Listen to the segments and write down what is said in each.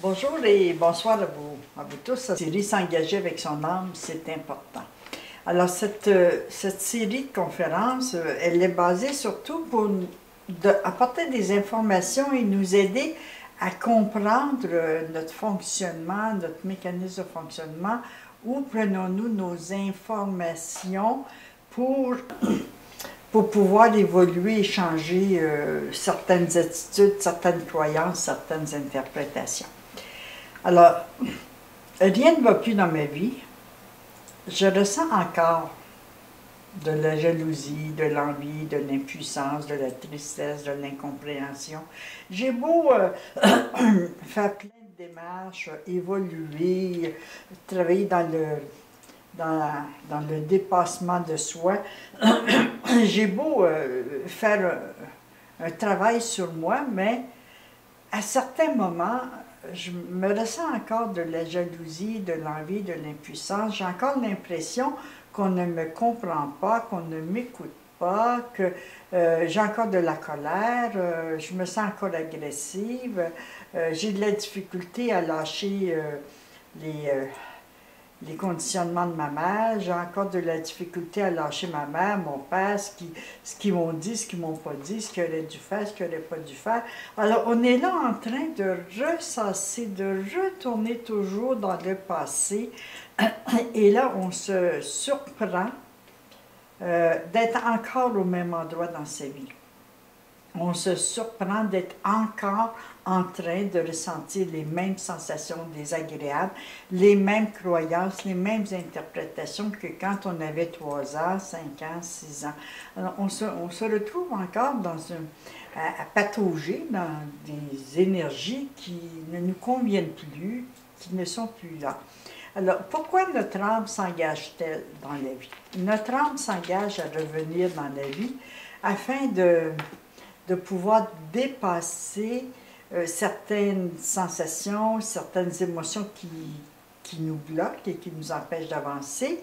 Bonjour et bonsoir à vous tous. La série S'engager avec son âme, c'est important. Alors, cette série de conférences, elle est basée surtout pour apporter des informations et nous aider à comprendre notre fonctionnement, notre mécanisme de fonctionnement, où prenons-nous nos informations pour pouvoir évoluer et changer certaines attitudes, certaines croyances, certaines interprétations. Alors, rien ne va plus dans ma vie. Je ressens encore de la jalousie, de l'envie, de l'impuissance, de la tristesse, de l'incompréhension. J'ai beau faire plein de démarches, évoluer, travailler dans le dépassement de soi. J'ai beau faire un travail sur moi, mais à certains moments, je me ressens encore de la jalousie, de l'envie, de l'impuissance. J'ai encore l'impression qu'on ne me comprend pas, qu'on ne m'écoute pas, que j'ai encore de la colère, je me sens encore agressive, j'ai de la difficulté à lâcher les conditionnements de ma mère, j'ai encore de la difficulté à lâcher ma mère, mon père, ce qu'ils m'ont dit, ce qu'ils m'ont pas dit, ce qu'ils auraient dû faire, ce qu'ils n'auraient pas dû faire. Alors, on est là en train de ressasser, de retourner toujours dans le passé, et là, on se surprend d'être encore au même endroit dans sa vie. On se surprend d'être encore en train de ressentir les mêmes sensations désagréables, les mêmes croyances, les mêmes interprétations que quand on avait 3 ans, 5 ans, 6 ans. Alors, on se retrouve encore à patauger dans des énergies qui ne nous conviennent plus, qui ne sont plus là. Alors, pourquoi notre âme s'engage-t-elle dans la vie? Notre âme s'engage à revenir dans la vie afin de pouvoir dépasser certaines sensations, certaines émotions qui nous bloquent et qui nous empêchent d'avancer.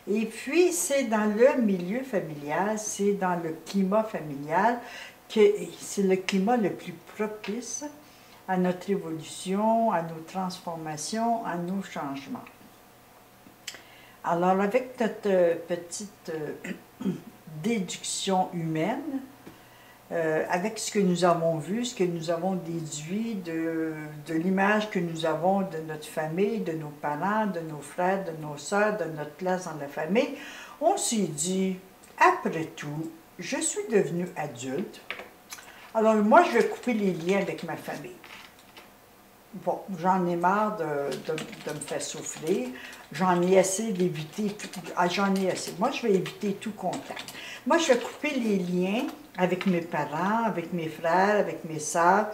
Et puis, c'est dans le milieu familial, c'est dans le climat familial que c'est le climat le plus propice à notre évolution, à nos transformations, à nos changements. Alors, avec notre petite déduction humaine, avec ce que nous avons vu, ce que nous avons déduit de l'image que nous avons de notre famille, de nos parents, de nos frères, de nos sœurs, de notre place dans la famille, on s'est dit, après tout, je suis devenue adulte, alors moi je vais couper les liens avec ma famille. Bon, j'en ai marre de me faire souffrir, j'en ai assez d'éviter tout, j'en ai assez. Moi, je vais éviter tout contact. Moi, je vais couper les liens avec mes parents, avec mes frères, avec mes sœurs.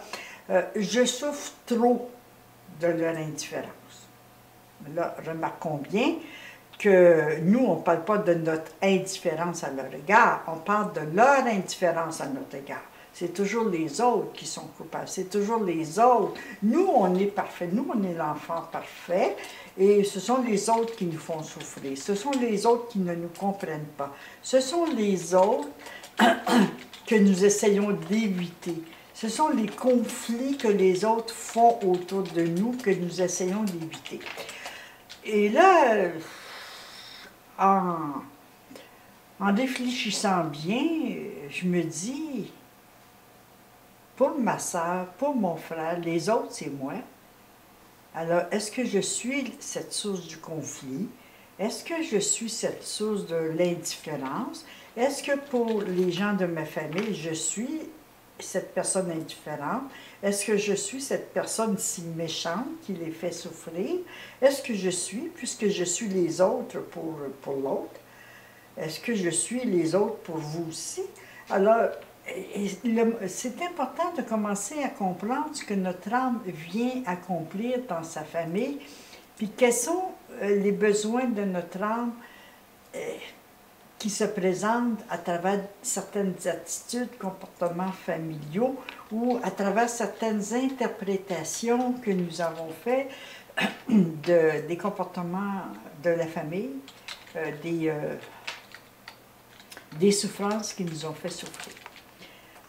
Je souffre trop de leur indifférence. Là, remarquons bien que nous, on ne parle pas de notre indifférence à leur égard, on parle de leur indifférence à notre égard. C'est toujours les autres qui sont coupables, c'est toujours les autres. Nous, on est parfait, nous, on est l'enfant parfait, et ce sont les autres qui nous font souffrir, ce sont les autres qui ne nous comprennent pas, ce sont les autres que nous essayons d'éviter, ce sont les conflits que les autres font autour de nous que nous essayons d'éviter. Et là, en réfléchissant bien, je me dis, pour ma sœur, pour mon frère, les autres, c'est moi. Alors, est-ce que je suis cette source du conflit? Est-ce que je suis cette source de l'indifférence? Est-ce que pour les gens de ma famille, je suis cette personne indifférente? Est-ce que je suis cette personne si méchante qui les fait souffrir? Est-ce que je suis, puisque je suis les autres pour l'autre, est-ce que je suis les autres pour vous aussi? Alors, c'est important de commencer à comprendre ce que notre âme vient accomplir dans sa famille, puis quels sont les besoins de notre âme qui se présentent à travers certaines attitudes, comportements familiaux ou à travers certaines interprétations que nous avons faites des comportements de la famille, des souffrances qui nous ont fait souffrir.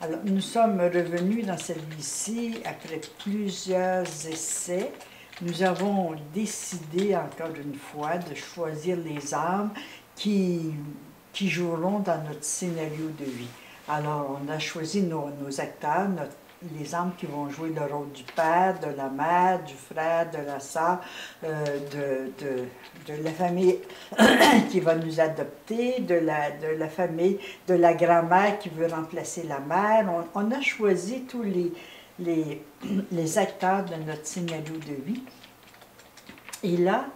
Alors, nous sommes revenus dans cette vie-ci après plusieurs essais, nous avons décidé, encore une fois, de choisir les âmes qui joueront dans notre scénario de vie. Alors, on a choisi nos acteurs, les âmes qui vont jouer le rôle du père, de la mère, du frère, de la sœur, de la famille qui va nous adopter, de la famille, de la grand-mère qui veut remplacer la mère. On a choisi tous les acteurs de notre scénario de vie. Et là,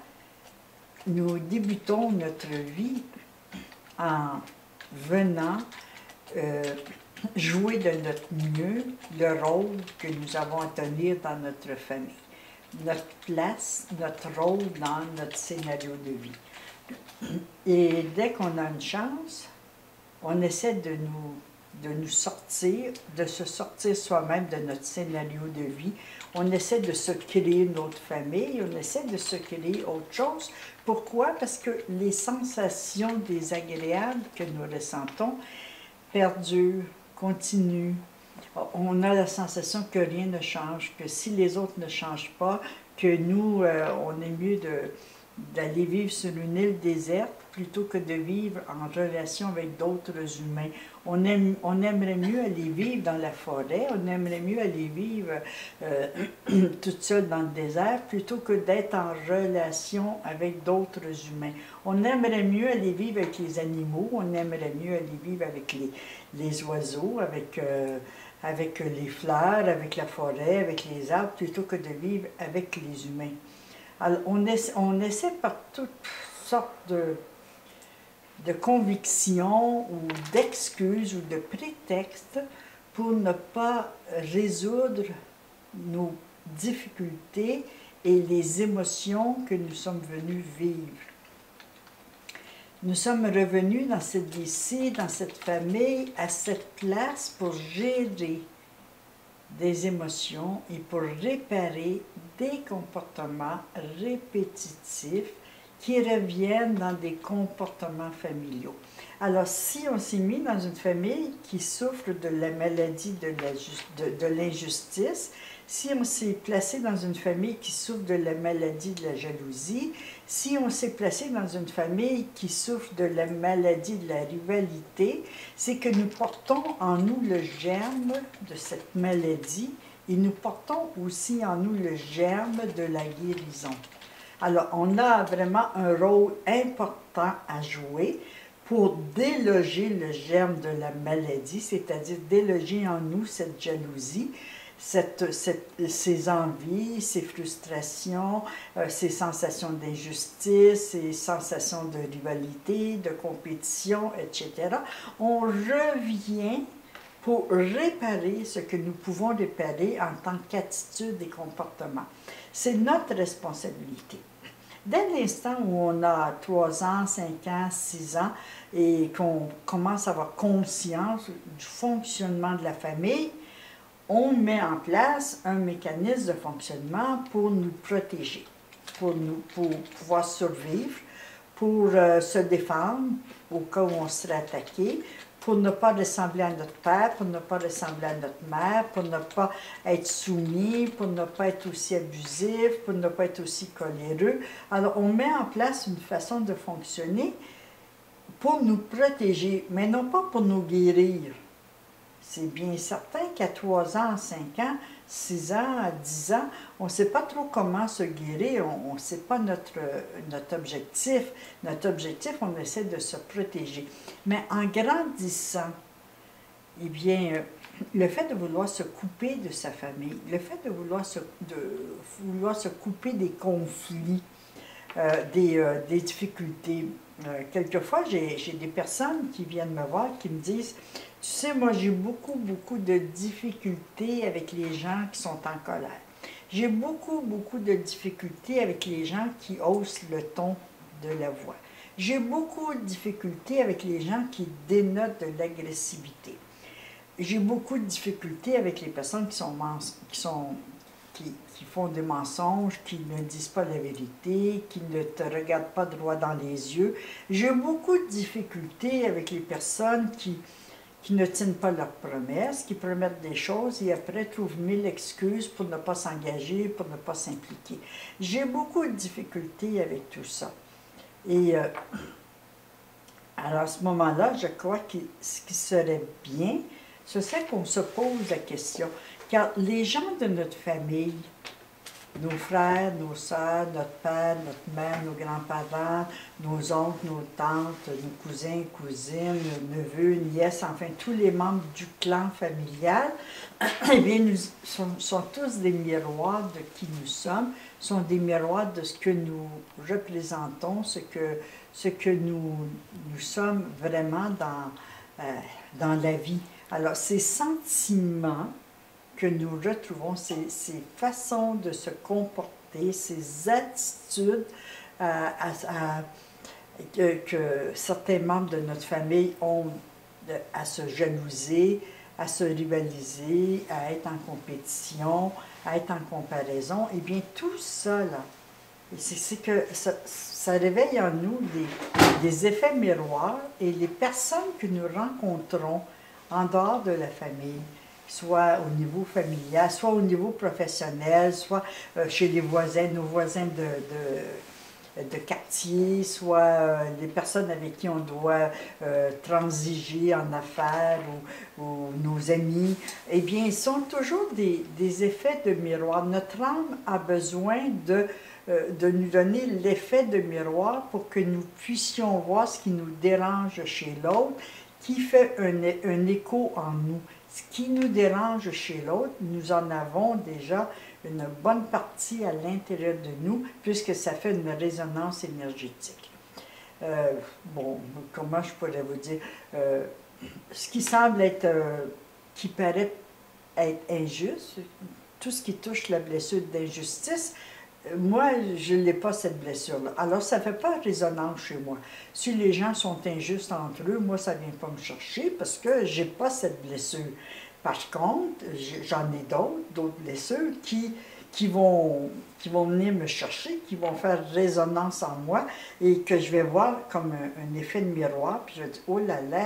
nous débutons notre vie en venant jouer de notre mieux le rôle que nous avons à tenir dans notre famille, notre place, notre rôle dans notre scénario de vie. Et dès qu'on a une chance, on essaie de nous sortir, de se sortir soi-même de notre scénario de vie. On essaie de se créer une autre famille, on essaie de se créer autre chose. Pourquoi? Parce que les sensations désagréables que nous ressentons perdurent, continuent. On a la sensation que rien ne change, que si les autres ne changent pas, que nous, on est mieux d'aller vivre sur une île déserte plutôt que de vivre en relation avec d'autres humains. On aimerait mieux aller vivre dans la forêt, on aimerait mieux aller vivre toute seule dans le désert plutôt que d'être en relation avec d'autres humains. On aimerait mieux aller vivre avec les animaux, on aimerait mieux aller vivre avec les oiseaux, avec les fleurs, avec la forêt, avec les arbres, plutôt que de vivre avec les humains. Alors, on essaie par toutes sortes de convictions ou d'excuses ou de prétextes pour ne pas résoudre nos difficultés et les émotions que nous sommes venus vivre. Nous sommes revenus dans cette ici, dans cette famille, à cette place pour gérer des émotions et pour réparer des comportements répétitifs qui reviennent dans des comportements familiaux. Alors, si on s'est mis dans une famille qui souffre de la maladie de l'injustice, si on s'est placé dans une famille qui souffre de la maladie de la jalousie, si on s'est placé dans une famille qui souffre de la maladie de la rivalité, c'est que nous portons en nous le germe de cette maladie et nous portons aussi en nous le germe de la guérison. Alors, on a vraiment un rôle important à jouer pour déloger le germe de la maladie, c'est-à-dire déloger en nous cette jalousie, ces envies, ces frustrations, ces sensations d'injustice, ces sensations de rivalité, de compétition, etc. On revient pour réparer ce que nous pouvons réparer en tant qu'attitude et comportement. C'est notre responsabilité. Dès l'instant où on a 3 ans, 5 ans, 6 ans et qu'on commence à avoir conscience du fonctionnement de la famille, on met en place un mécanisme de fonctionnement pour nous protéger, pour pouvoir survivre, pour se défendre au cas où on serait attaqué, pour ne pas ressembler à notre père, pour ne pas ressembler à notre mère, pour ne pas être soumis, pour ne pas être aussi abusif, pour ne pas être aussi coléreux. Alors, on met en place une façon de fonctionner pour nous protéger, mais non pas pour nous guérir. C'est bien certain qu'à 3 ans, 5 ans, 6 ans, à 10 ans, on ne sait pas trop comment se guérir, on ne sait pas notre objectif. Notre objectif, on essaie de se protéger. Mais en grandissant, eh bien, le fait de vouloir se couper de sa famille, le fait de vouloir se couper des conflits, des difficultés. Quelquefois, j'ai des personnes qui viennent me voir, qui me disent: tu sais, moi, j'ai beaucoup de difficultés avec les gens qui sont en colère. J'ai beaucoup de difficultés avec les gens qui haussent le ton de la voix. J'ai beaucoup de difficultés avec les gens qui dénotent de l'agressivité. J'ai beaucoup de difficultés avec les personnes qui font des mensonges, qui ne disent pas la vérité, qui ne te regardent pas droit dans les yeux. J'ai beaucoup de difficultés avec les personnes qui qui ne tiennent pas leurs promesses, qui promettent des choses et après trouvent 1000 excuses pour ne pas s'engager, pour ne pas s'impliquer. J'ai beaucoup de difficultés avec tout ça. Et alors à ce moment-là, je crois que ce qui serait bien, ce serait qu'on se pose la question. Car les gens de notre famille, nos frères, nos sœurs, notre père, notre mère, nos grands-parents, nos oncles, nos tantes, nos cousins, cousines, nos neveux, nièces, enfin tous les membres du clan familial, eh bien, nous sont tous des miroirs de qui nous sommes, sont des miroirs de ce que nous représentons, ce que nous sommes vraiment dans la vie. Alors, ces sentiments que nous retrouvons, ces façons de se comporter, ces attitudes que certains membres de notre famille ont à se jalouser, à se rivaliser, à être en compétition, à être en comparaison, eh bien tout ça, là, c'est que ça réveille en nous des effets miroirs et les personnes que nous rencontrons en dehors de la famille, soit au niveau familial, soit au niveau professionnel, soit chez les voisins, nos voisins de quartier, soit les personnes avec qui on doit transiger en affaires ou nos amis, eh bien, ils sont toujours des effets de miroir. Notre âme a besoin de nous donner l'effet de miroir pour que nous puissions voir ce qui nous dérange chez l'autre, qui fait un écho en nous. Ce qui nous dérange chez l'autre, nous en avons déjà une bonne partie à l'intérieur de nous, puisque ça fait une résonance énergétique. Bon, comment je pourrais vous dire? Ce qui semble être, qui paraît être injuste, tout ce qui touche la blessure d'injustice, moi, je n'ai pas cette blessure-là. Alors, ça ne fait pas résonance chez moi. Si les gens sont injustes entre eux, moi, ça ne vient pas me chercher parce que je n'ai pas cette blessure. Par contre, j'en ai d'autres blessures qui vont venir me chercher, qui vont faire résonance en moi et que je vais voir comme un effet de miroir. Puis je dis, oh là là,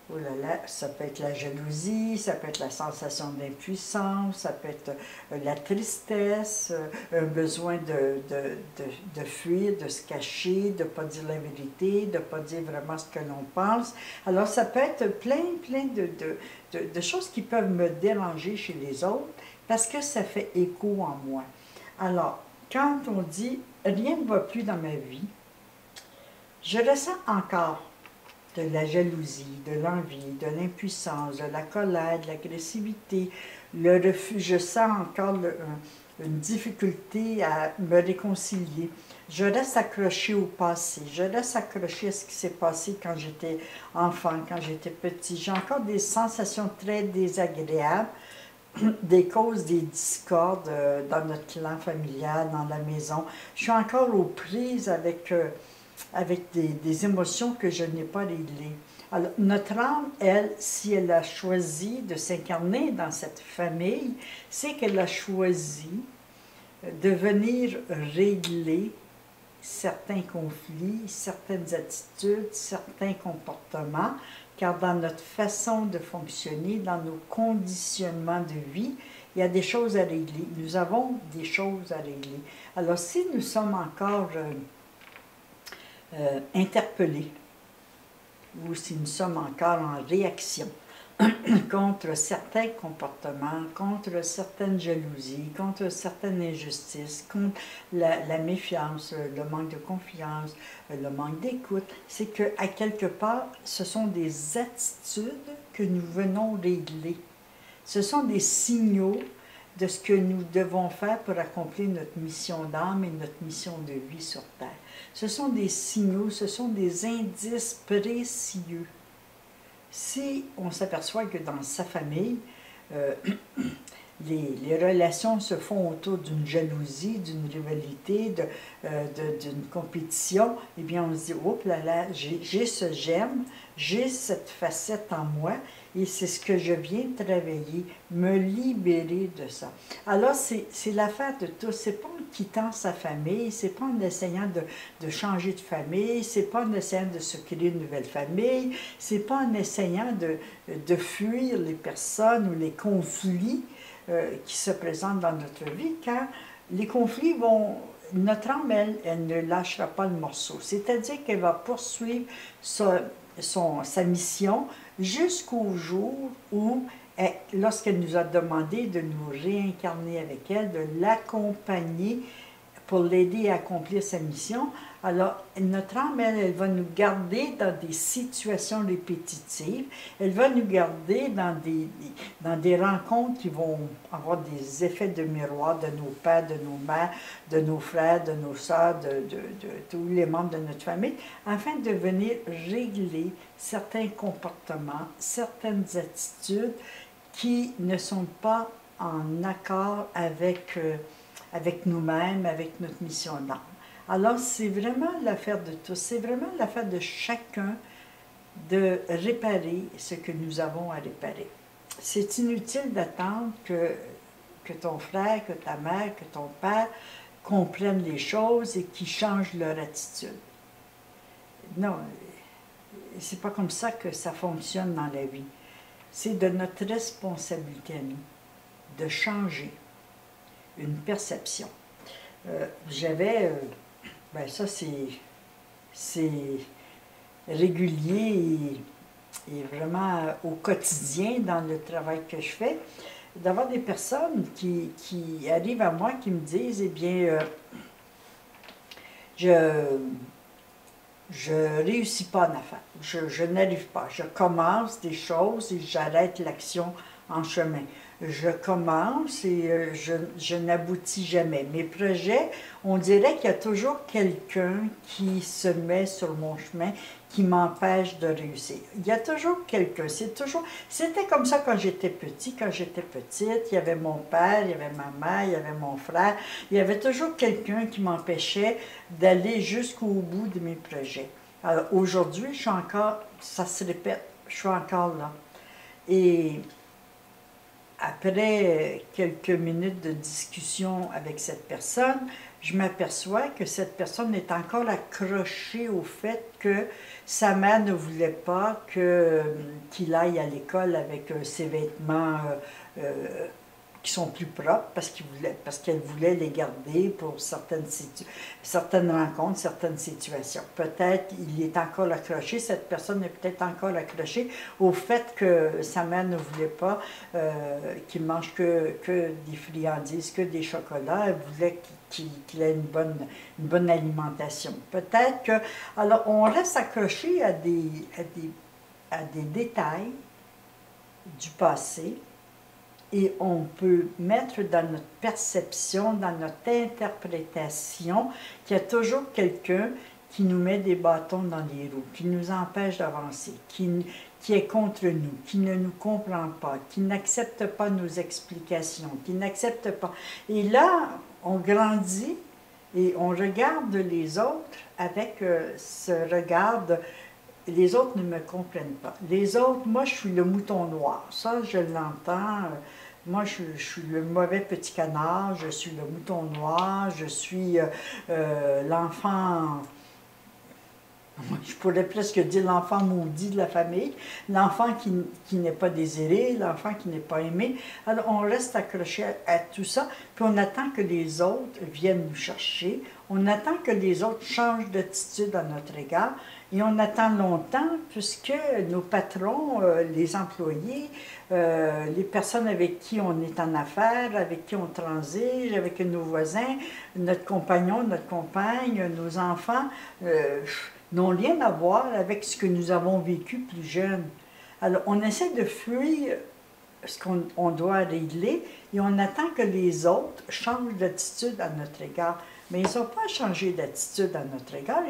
oh là là, ça peut être la jalousie, ça peut être la sensation d'impuissance, ça peut être la tristesse, un besoin de fuir, de se cacher, de ne pas dire la vérité, de ne pas dire vraiment ce que l'on pense. Alors ça peut être plein de choses qui peuvent me déranger chez les autres parce que ça fait écho en moi. Alors, quand on dit « rien ne va plus dans ma vie », je ressens encore de la jalousie, de l'envie, de l'impuissance, de la colère, de l'agressivité, le refus. Je sens encore une difficulté à me réconcilier. Je reste accrochée au passé, je reste accrochée à ce qui s'est passé quand j'étais enfant, quand j'étais petit. J'ai encore des sensations très désagréables, des causes des discordes dans notre clan familial, dans la maison. Je suis encore aux prises avec des émotions que je n'ai pas réglées. Alors, notre âme, elle, si elle a choisi de s'incarner dans cette famille, c'est qu'elle a choisi de venir régler certains conflits, certaines attitudes, certains comportements, car dans notre façon de fonctionner, dans nos conditionnements de vie, il y a des choses à régler. Nous avons des choses à régler. Alors, si nous sommes encore interpellés, ou si nous sommes encore en réaction contre certains comportements, contre certaines jalousies, contre certaines injustices, contre la méfiance, le manque de confiance, le manque d'écoute, c'est qu'à quelque part, ce sont des attitudes que nous venons régler. Ce sont des signaux de ce que nous devons faire pour accomplir notre mission d'âme et notre mission de vie sur Terre. Ce sont des signaux, ce sont des indices précieux. Si on s'aperçoit que dans sa famille, les relations se font autour d'une jalousie, d'une rivalité, d'une compétition, eh bien on se dit, oh là là, j'ai ce germe, j'ai cette facette en moi, Et c'est ce que je viens de travailler, me libérer de ça. Alors, c'est l'affaire de tous. C'est pas en quittant sa famille, c'est pas en essayant de changer de famille, c'est pas en essayant de se créer une nouvelle famille, c'est pas en essayant de fuir les personnes ou les conflits qui se présentent dans notre vie, car les conflits vont... Notre âme, elle ne lâchera pas le morceau. C'est-à-dire qu'elle va poursuivre sa mission jusqu'au jour où, lorsqu'elle nous a demandé de nous réincarner avec elle, de l'accompagner pour l'aider à accomplir sa mission. Alors, notre âme, elle va nous garder dans des situations répétitives, elle va nous garder dans des rencontres qui vont avoir des effets de miroir de nos pères, de nos mères, de nos frères, de nos sœurs, de tous les membres de notre famille, afin de venir régler certains comportements, certaines attitudes qui ne sont pas en accord avec nous-mêmes, avec notre mission d'âme. Alors, c'est vraiment l'affaire de tous, c'est vraiment l'affaire de chacun de réparer ce que nous avons à réparer. C'est inutile d'attendre que ton frère, que ta mère, que ton père comprennent les choses et qu'ils changent leur attitude. Non, c'est pas comme ça que ça fonctionne dans la vie. C'est de notre responsabilité à nous de changer une perception. Ben ça c'est régulier et vraiment au quotidien dans le travail que je fais, d'avoir des personnes qui arrivent à moi, qui me disent, eh bien, je réussis pas en affaires, je n'arrive pas, je commence des choses et j'arrête l'action en chemin. Je commence et je n'aboutis jamais. Mes projets, on dirait qu'il y a toujours quelqu'un qui se met sur mon chemin, qui m'empêche de réussir. Il y a toujours quelqu'un, c'était comme ça quand j'étais petit, quand j'étais petite, il y avait mon père, il y avait ma mère, il y avait mon frère, il y avait toujours quelqu'un qui m'empêchait d'aller jusqu'au bout de mes projets. Alors aujourd'hui, je suis encore, ça se répète, je suis encore là. Et après quelques minutes de discussion avec cette personne, je m'aperçois que cette personne est encore accrochée au fait que sa mère ne voulait pas qu'il aille à l'école avec ses vêtements qui sont plus propres parce qu'elle voulait les garder pour certaines rencontres, certaines situations. Peut-être il est encore accroché, cette personne est peut-être encore accrochée au fait que sa mère ne voulait pas qu'il mange que des friandises, que des chocolats. Elle voulait qu'il ait une bonne alimentation. Peut-être que... Alors, on reste accroché à des détails du passé, et on peut mettre dans notre perception, dans notre interprétation, qu'il y a toujours quelqu'un qui nous met des bâtons dans les roues, qui nous empêche d'avancer, qui est contre nous, qui ne nous comprend pas, qui n'accepte pas nos explications, qui n'accepte pas. Et là, on grandit et on regarde les autres avec ce regard de... Les autres ne me comprennent pas. Les autres, moi, je suis le mouton noir. Ça, je l'entends. Moi, je suis le mauvais petit canard, je suis le mouton noir, je suis l'enfant... Je pourrais presque dire l'enfant maudit de la famille, l'enfant qui n'est pas désiré, l'enfant qui n'est pas aimé. Alors, on reste accroché à tout ça, puis on attend que les autres viennent nous chercher, on attend que les autres changent d'attitude à notre égard, et on attend longtemps puisque nos patrons, les employés, les personnes avec qui on est en affaires, avec qui on transige, avec nos voisins, notre compagnon, notre compagne, nos enfants, n'ont rien à voir avec ce que nous avons vécu plus jeunes. Alors, on essaie de fuir ce qu'on doit régler et on attend que les autres changent d'attitude à notre égard. Mais ils n'ont pas changé d'attitude à notre égard.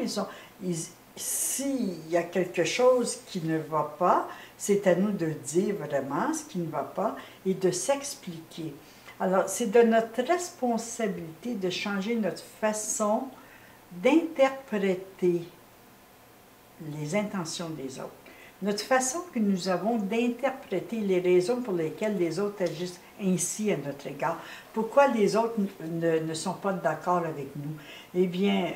S'il y a quelque chose qui ne va pas, c'est à nous de dire vraiment ce qui ne va pas et de s'expliquer. Alors, c'est de notre responsabilité de changer notre façon d'interpréter les intentions des autres. notre façon que nous avons d'interpréter les raisons pour lesquelles les autres agissent ainsi à notre égard. Pourquoi les autres ne sont pas d'accord avec nous? Eh bien,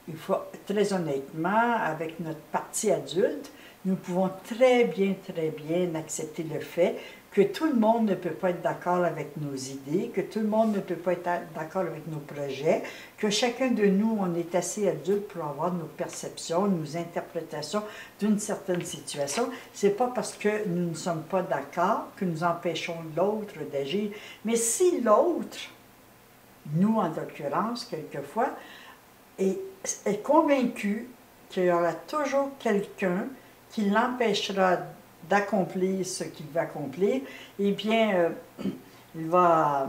il faut très honnêtement, avec notre partie adulte, nous pouvons très bien accepter le fait que tout le monde ne peut pas être d'accord avec nos idées, que tout le monde ne peut pas être d'accord avec nos projets, que chacun de nous, on est assez adulte pour avoir nos perceptions, nos interprétations d'une certaine situation. C'est pas parce que nous ne sommes pas d'accord que nous empêchons l'autre d'agir. Mais si l'autre, nous en l'occurrence, quelquefois, est convaincu qu'il y aura toujours quelqu'un qui l'empêchera d'accomplir ce qu'il va accomplir, eh bien, il va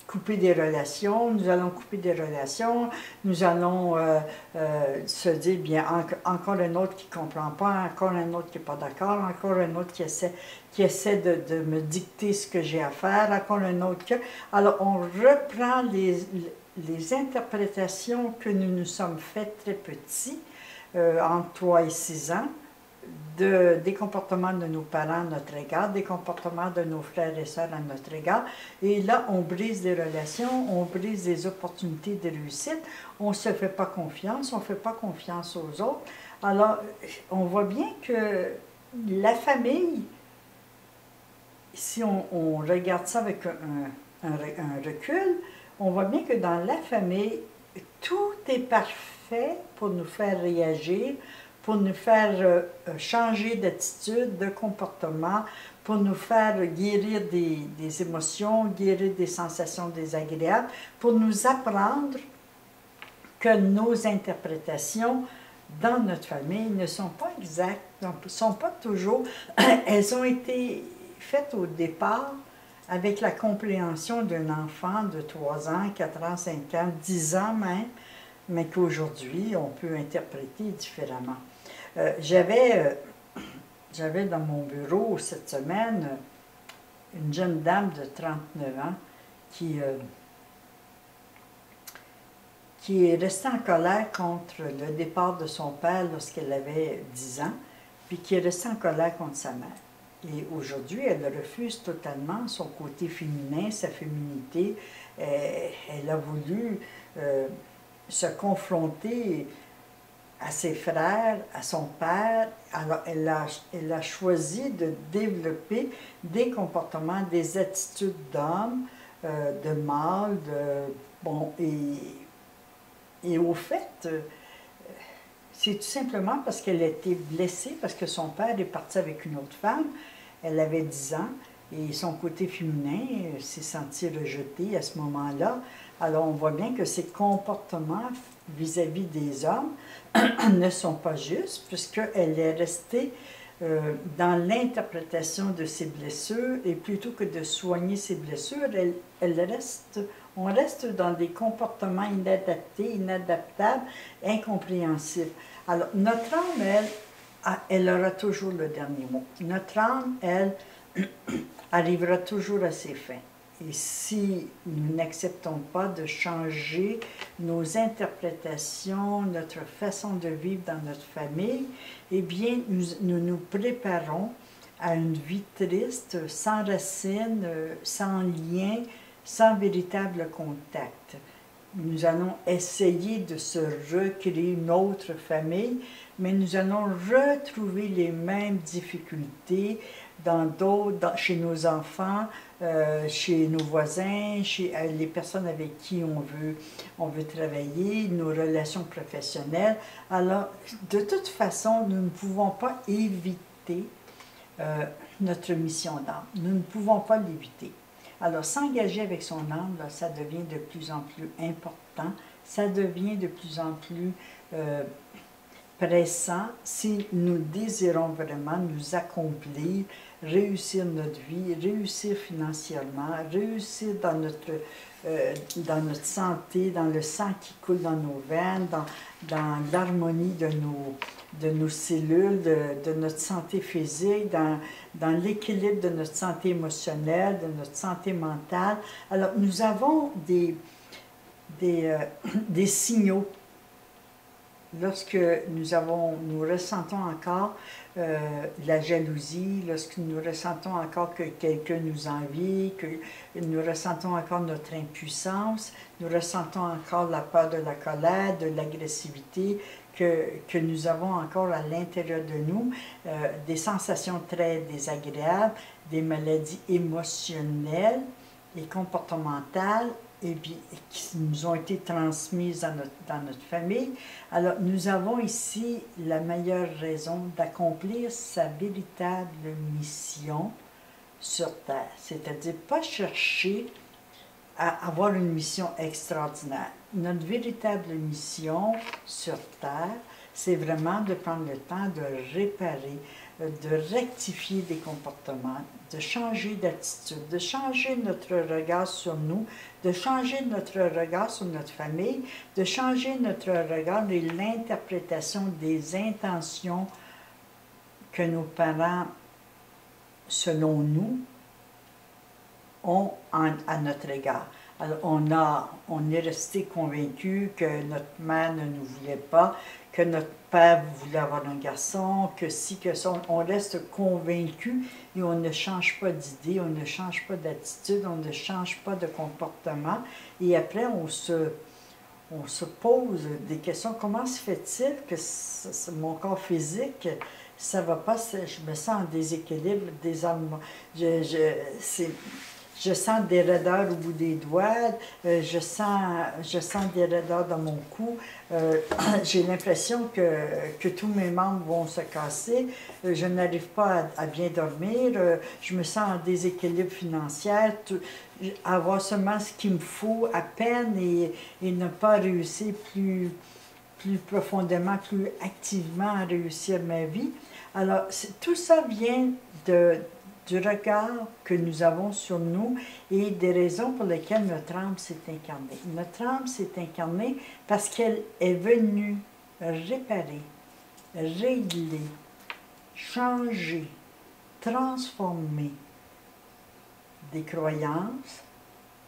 couper des relations, nous allons couper des relations, nous allons se dire, bien, encore un autre qui ne comprend pas, encore un autre qui n'est pas d'accord, encore un autre qui essaie de me dicter ce que j'ai à faire, encore un autre que... Alors, on reprend les interprétations que nous nous sommes faites très petits, entre 3 et 6 ans, des comportements de nos parents à notre égard, des comportements de nos frères et sœurs à notre égard. Et là, on brise des relations, on brise des opportunités de réussite, on ne se fait pas confiance, on ne fait pas confiance aux autres. Alors, on voit bien que la famille, si on regarde ça avec un recul, on voit bien que dans la famille, tout est parfait pour nous faire réagir, pour nous faire changer d'attitude, de comportement, pour nous faire guérir des émotions, guérir des sensations désagréables, pour nous apprendre que nos interprétations dans notre famille ne sont pas exactes, ne sont pas toujours... Elles ont été faites au départ avec la compréhension d'un enfant de 3 ans, 4 ans, 5 ans, 10 ans même, mais qu'aujourd'hui, on peut interpréter différemment. J'avais dans mon bureau cette semaine une jeune dame de 39 ans qui est restée en colère contre le départ de son père lorsqu'elle avait 10 ans, puis qui est restée en colère contre sa mère. Et aujourd'hui, elle refuse totalement son côté féminin, sa féminité. Elle a voulu se confronter à ses frères, à son père. Alors, elle a choisi de développer des comportements, des attitudes d'homme, de mâle, bon, et au fait, c'est tout simplement parce qu'elle a été blessée, parce que son père est parti avec une autre femme. Elle avait 10 ans, et son côté féminin s'est senti rejeté à ce moment-là. Alors, on voit bien que ses comportements vis-à-vis des hommes ne sont pas justes, puisqu'elle est restée dans l'interprétation de ses blessures, et plutôt que de soigner ses blessures, on reste dans des comportements inadaptés, inadaptables, incompréhensibles. Alors, notre âme, elle aura toujours le dernier mot. Notre âme, elle, arrivera toujours à ses fins. Et si nous n'acceptons pas de changer nos interprétations, notre façon de vivre dans notre famille, eh bien, nous nous préparons à une vie triste, sans racines, sans lien, sans véritable contact. Nous allons essayer de se recréer une autre famille, mais nous allons retrouver les mêmes difficultés chez nos enfants, chez nos voisins, chez les personnes avec qui on veut travailler, nos relations professionnelles. Alors, de toute façon, nous ne pouvons pas éviter notre mission d'âme. Nous ne pouvons pas l'éviter. Alors, s'engager avec son âme, là, ça devient de plus en plus important, ça devient de plus en plus pressant si nous désirons vraiment nous accomplir, réussir notre vie, réussir financièrement, réussir dans notre santé, dans le sang qui coule dans nos veines, dans l'harmonie de nos cellules, de notre santé physique, dans l'équilibre de notre santé émotionnelle, de notre santé mentale. Alors, nous avons des signaux lorsque nous ressentons encore la jalousie, lorsque nous ressentons encore que quelqu'un nous envie, que nous ressentons encore notre impuissance, nous ressentons encore la peur de la colère, de l'agressivité, que nous avons encore à l'intérieur de nous, des sensations très désagréables, des maladies émotionnelles et comportementales, et puis, qui nous ont été transmises dans notre famille. Alors, nous avons ici la meilleure raison d'accomplir sa véritable mission sur Terre. C'est-à-dire, pas chercher à avoir une mission extraordinaire. Notre véritable mission sur Terre, c'est vraiment de prendre le temps de réparer, de rectifier des comportements, de changer d'attitude, de changer notre regard sur nous, de changer notre regard sur notre famille, de changer notre regard et l'interprétation des intentions que nos parents, selon nous, ont à notre égard. Alors, on est resté convaincu que notre mère ne nous voulait pas, que notre père voulait avoir un garçon, que si, que ça. On reste convaincu et on ne change pas d'idée, on ne change pas d'attitude, on ne change pas de comportement. Et après, on se pose des questions. Comment se fait-il que mon corps physique, ça ne va pas, je me sens en déséquilibre, je sens des raideurs au bout des doigts, je sens des raideurs dans mon cou, j'ai l'impression que tous mes membres vont se casser, je n'arrive pas à bien dormir, je me sens en déséquilibre financier, avoir seulement ce qu'il me faut à peine et ne pas réussir plus profondément, plus activement à réussir ma vie. Alors, tout ça vient du regard que nous avons sur nous et des raisons pour lesquelles notre âme s'est incarnée. Notre âme s'est incarnée parce qu'elle est venue réparer, régler, changer, transformer des croyances,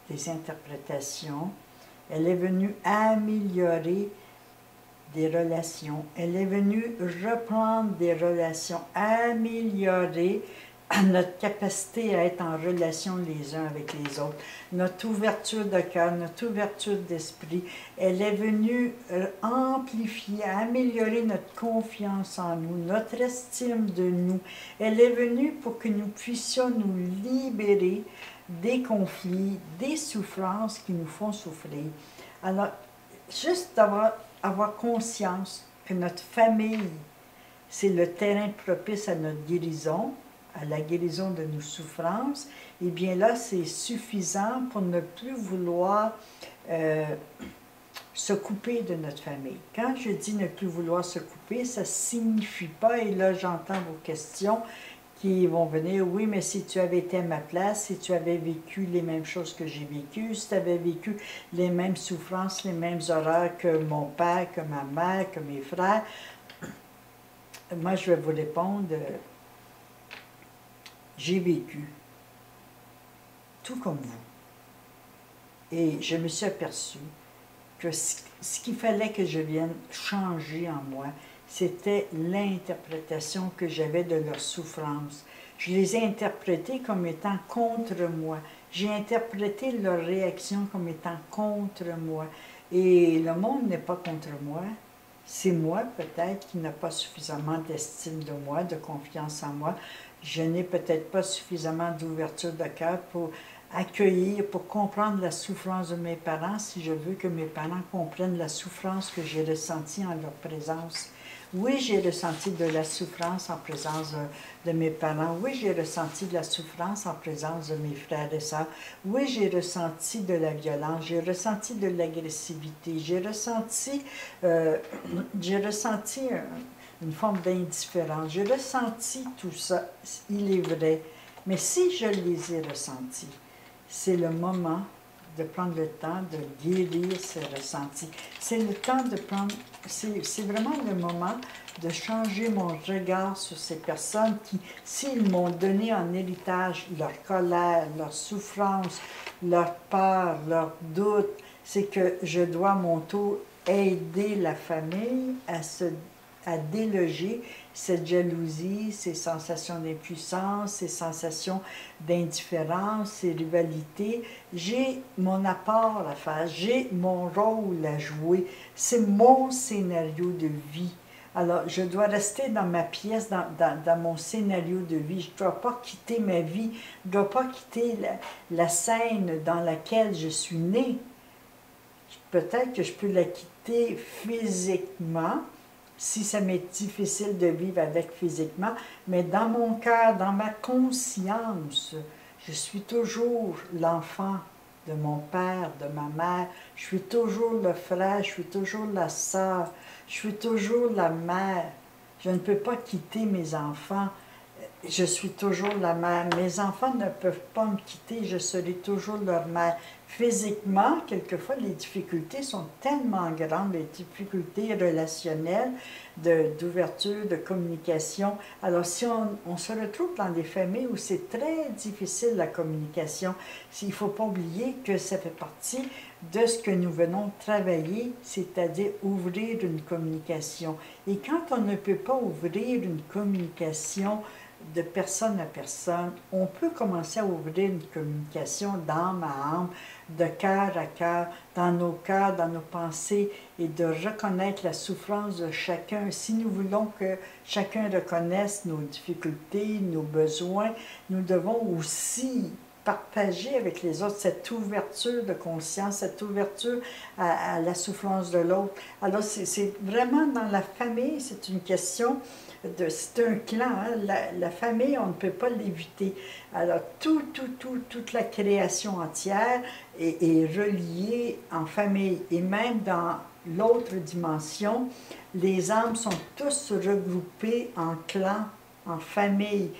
des interprétations. Elle est venue améliorer des relations. Elle est venue reprendre des relations, améliorer notre capacité à être en relation les uns avec les autres, notre ouverture de cœur, notre ouverture d'esprit. Elle est venue amplifier, améliorer notre confiance en nous, notre estime de nous. Elle est venue pour que nous puissions nous libérer des conflits, des souffrances qui nous font souffrir. Alors, juste avoir conscience que notre famille, c'est le terrain propice à notre guérison, à la guérison de nos souffrances, et bien là, c'est suffisant pour ne plus vouloir se couper de notre famille. Quand je dis ne plus vouloir se couper, ça ne signifie pas, et là j'entends vos questions qui vont venir, oui, mais si tu avais été à ma place, si tu avais vécu les mêmes choses que j'ai vécues, si tu avais vécu les mêmes souffrances, les mêmes horreurs que mon père, que ma mère, que mes frères, moi je vais vous répondre, j'ai vécu tout comme vous. Et je me suis aperçue que ce qu'il fallait que je vienne changer en moi, c'était l'interprétation que j'avais de leurs souffrances. Je les ai interprétées comme étant contre moi. J'ai interprété leurs réactions comme étant contre moi. Et le monde n'est pas contre moi. C'est moi peut-être qui n'ai pas suffisamment d'estime de moi, de confiance en moi. Je n'ai peut-être pas suffisamment d'ouverture de cœur pour accueillir, pour comprendre la souffrance de mes parents, si je veux que mes parents comprennent la souffrance que j'ai ressentie en leur présence. Oui, j'ai ressenti de la souffrance en présence de mes parents. Oui, j'ai ressenti de la souffrance en présence de mes frères et sœurs. Oui, j'ai ressenti de la violence, j'ai ressenti de l'agressivité, j'ai ressenti une forme d'indifférence. J'ai ressenti tout ça, il est vrai. Mais si je les ai ressentis, c'est le moment de prendre le temps de guérir ces ressentis. C'est le temps de prendre, c'est vraiment le moment de changer mon regard sur ces personnes qui, s'ils m'ont donné en héritage leur colère, leur souffrance, leur peur, leur doute, c'est que je dois à mon tour aider la famille à déloger cette jalousie, ces sensations d'impuissance, ces sensations d'indifférence, ces rivalités. J'ai mon apport à faire, j'ai mon rôle à jouer, c'est mon scénario de vie. Alors, je dois rester dans ma pièce, dans mon scénario de vie. Je ne dois pas quitter ma vie, je ne dois pas quitter la scène dans laquelle je suis née. Peut-être que je peux la quitter physiquement, si ça m'est difficile de vivre avec physiquement, mais dans mon cœur, dans ma conscience, je suis toujours l'enfant de mon père, de ma mère, je suis toujours le frère, je suis toujours la sœur, je suis toujours la mère. Je ne peux pas quitter mes enfants, je suis toujours la mère. Mes enfants ne peuvent pas me quitter, je serai toujours leur mère. Physiquement, quelquefois, les difficultés sont tellement grandes, les difficultés relationnelles, d'ouverture, de communication. Alors, si on se retrouve dans des familles où c'est très difficile la communication, il ne faut pas oublier que ça fait partie de ce que nous venons travailler, c'est-à-dire ouvrir une communication. Et quand on ne peut pas ouvrir une communication de personne à personne, on peut commencer à ouvrir une communication d'âme à âme, de cœur à cœur, dans nos cœurs, dans nos pensées, et de reconnaître la souffrance de chacun. Si nous voulons que chacun reconnaisse nos difficultés, nos besoins, nous devons aussi partager avec les autres cette ouverture de conscience, cette ouverture à la souffrance de l'autre. Alors, c'est vraiment dans la famille, c'est une question c'est un clan, hein? La famille, on ne peut pas l'éviter. Alors, toute la création entière est reliée en famille. Et même dans l'autre dimension, les âmes sont tous regroupées en clans, en famille.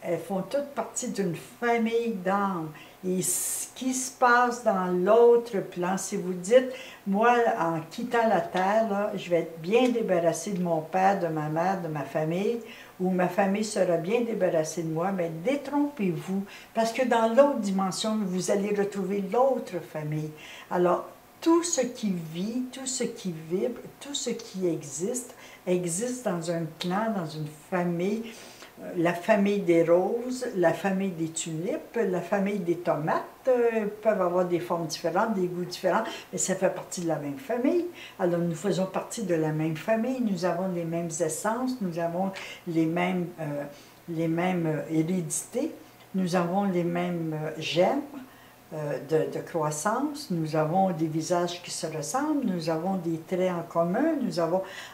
Elles font toutes partie d'une famille d'âmes. Et ce qui se passe dans l'autre plan, si vous dites, moi, en quittant la terre, là, je vais être bien débarrassé de mon père, de ma mère, de ma famille, ou ma famille sera bien débarrassée de moi, mais détrompez-vous, parce que dans l'autre dimension, vous allez retrouver l'autre famille. Alors, tout ce qui vit, tout ce qui vibre, tout ce qui existe, existe dans un clan, dans une famille. La famille des roses, la famille des tulipes, la famille des tomates peuvent avoir des formes différentes, des goûts différents, mais ça fait partie de la même famille. Alors nous faisons partie de la même famille, nous avons les mêmes essences, nous avons les mêmes hérédités, nous avons les mêmes gemmes de croissance, nous avons des visages qui se ressemblent, nous avons des traits en commun,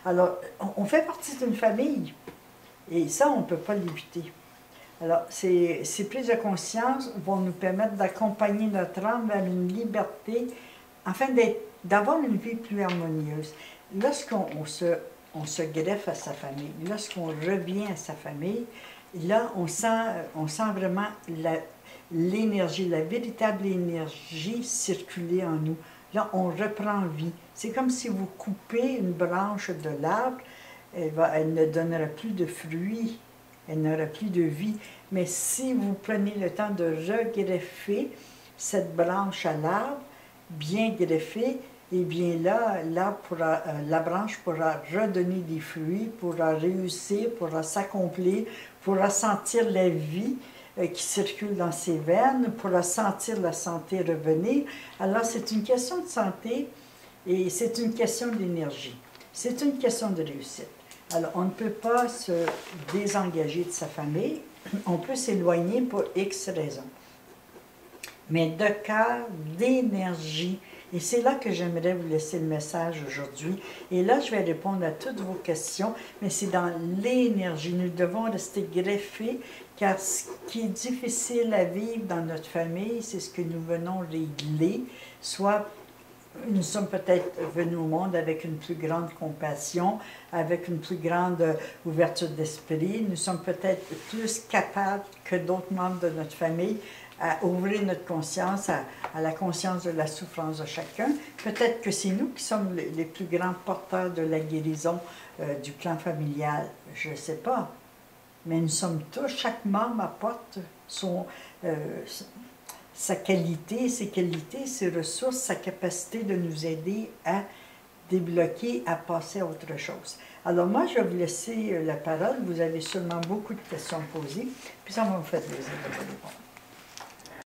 alors on fait partie d'une famille. Et ça, on ne peut pas l'éviter. Alors, ces prises de conscience vont nous permettre d'accompagner notre âme vers une liberté, afin d'avoir une vie plus harmonieuse. Lorsqu'on se greffe à sa famille, lorsqu'on revient à sa famille, là, on sent vraiment l'énergie, la véritable énergie circuler en nous. Là, on reprend vie. C'est comme si vous coupez une branche de l'arbre, elle ne donnera plus de fruits, elle n'aura plus de vie. Mais si vous prenez le temps de regreffer cette branche à l'arbre, bien greffée, et bien là, la branche pourra redonner des fruits, pourra réussir, pourra s'accomplir, pourra sentir la vie qui circule dans ses veines, pourra sentir la santé revenir. Alors c'est une question de santé et c'est une question d'énergie. C'est une question de réussite. Alors, on ne peut pas se désengager de sa famille, on peut s'éloigner pour X raisons. Mais de cœur, d'énergie, et c'est là que j'aimerais vous laisser le message aujourd'hui. Et là, je vais répondre à toutes vos questions, mais c'est dans l'énergie. Nous devons rester greffés, car ce qui est difficile à vivre dans notre famille, c'est ce que nous venons régler, soit nous sommes peut-être venus au monde avec une plus grande compassion, avec une plus grande ouverture d'esprit. Nous sommes peut-être plus capables que d'autres membres de notre famille à ouvrir notre conscience à la conscience de la souffrance de chacun. Peut-être que c'est nous qui sommes les plus grands porteurs de la guérison du clan familial. Je ne sais pas. Mais nous sommes tous, chaque membre apporte sa qualité, ses qualités, ses ressources, sa capacité de nous aider à débloquer à passer à autre chose. Alors moi, je vais vous laisser la parole. Vous avez sûrement beaucoup de questions posées, puis ça va me faire plaisir de vous répondre.